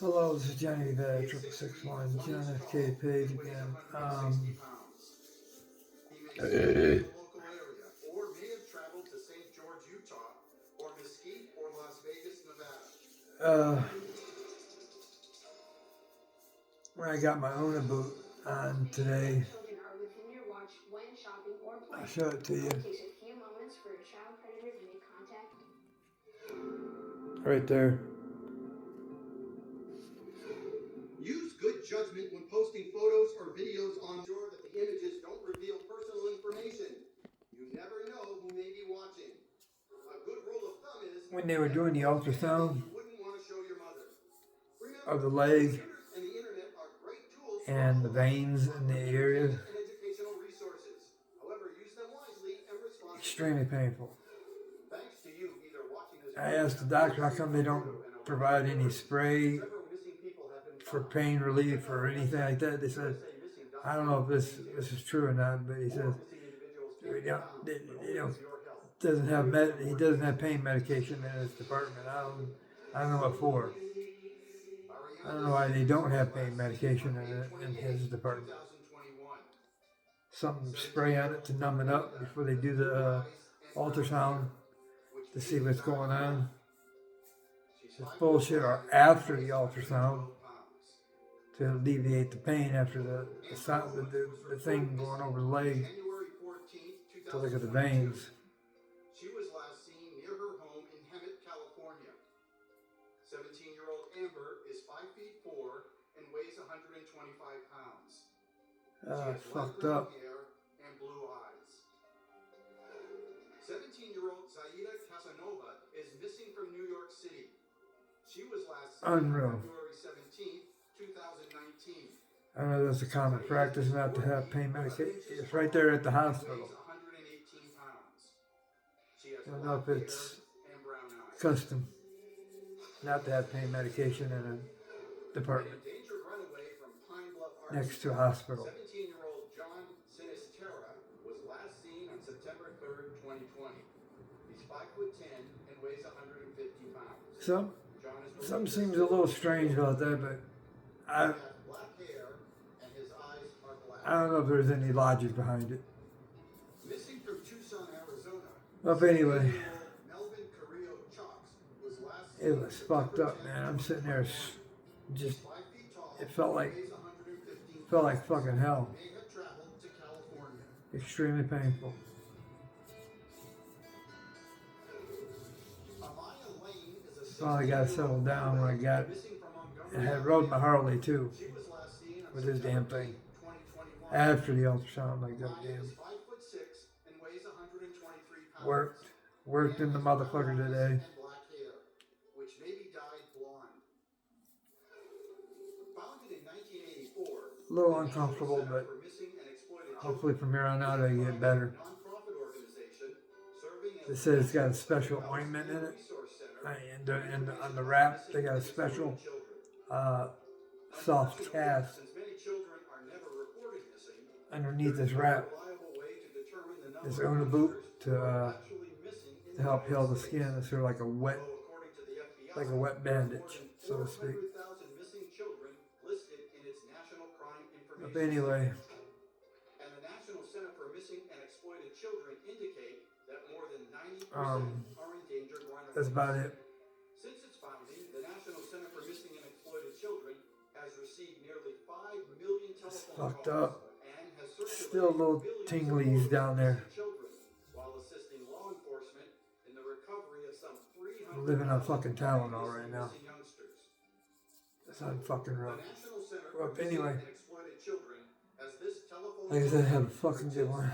Hello, this is Johnny the 6661 John FK page again. When I got my unaboot on today, I'll show it to you. Right there. Use good judgment when posting photos or videos on sure that the images don't reveal personal information. You never know who may be watching. A good rule of thumb is when they were doing the ultrasound you wouldn't want to show your mother. of the leg And the internet are great tools and the veins in the area, and educational resources. However, use them wisely and responsibly. extremely painful. Thanks to you either watching this I asked the doctor how come they don't provide any spray for pain relief or anything like that. They said, I don't know if this is true or not, but he says he doesn't have pain medication in his department. I don't know what for. I don't know why they don't have pain medication in his department. Some spray on it to numb it up before they do the ultrasound to see what's going on. It's bullshit. Or after the ultrasound to alleviate the pain after the thing going over the leg to look at the veins. She was last seen near her home in Hemet, California. 17-year-old Amber is 5 feet 4 and weighs 125 pounds. It's fucked up. Hair and blue eyes. 17-year-old Zaida Casanova is missing from New York City. She was last seen Unreal. February 17th, 2019. I know that's a common practice not to have pain medication. It's right there at the hospital. I don't know if it's custom not to have pain medication in a department next to a hospital. 17-year-old John Sinisterra was last seen on September 3rd, 2020. He's 5'10" and weighs 150 pounds. Something seems a little strange about that, but I don't know if there's any logic behind it. Missing from Tucson, Arizona. Well, anyway, it was fucked up, man. I'm sitting there, just it felt like fucking hell. Extremely painful. Finally got settled down when I had rode my Harley too with this damn thing. After the ultrasound, like goddamn. Worked in the motherfucker today. A little uncomfortable, but hopefully from here on out I get better. It says it's got a special ointment in it. And on the wrap, they got a special soft cast underneath this wrap. This unaboot to help heal the skin. It's sort of like a wet bandage, so to speak. But anyway, that's about it. Since its founding, the National Center for Missing and Exploited Children has received nearly 5 million telephone calls and has still a little tinglies down there. While assisting law enforcement in the recovery of some 300 I'm living on fucking Tylenol right now. That's not fucking rough. Well, anyway, like I said, have a fucking good one.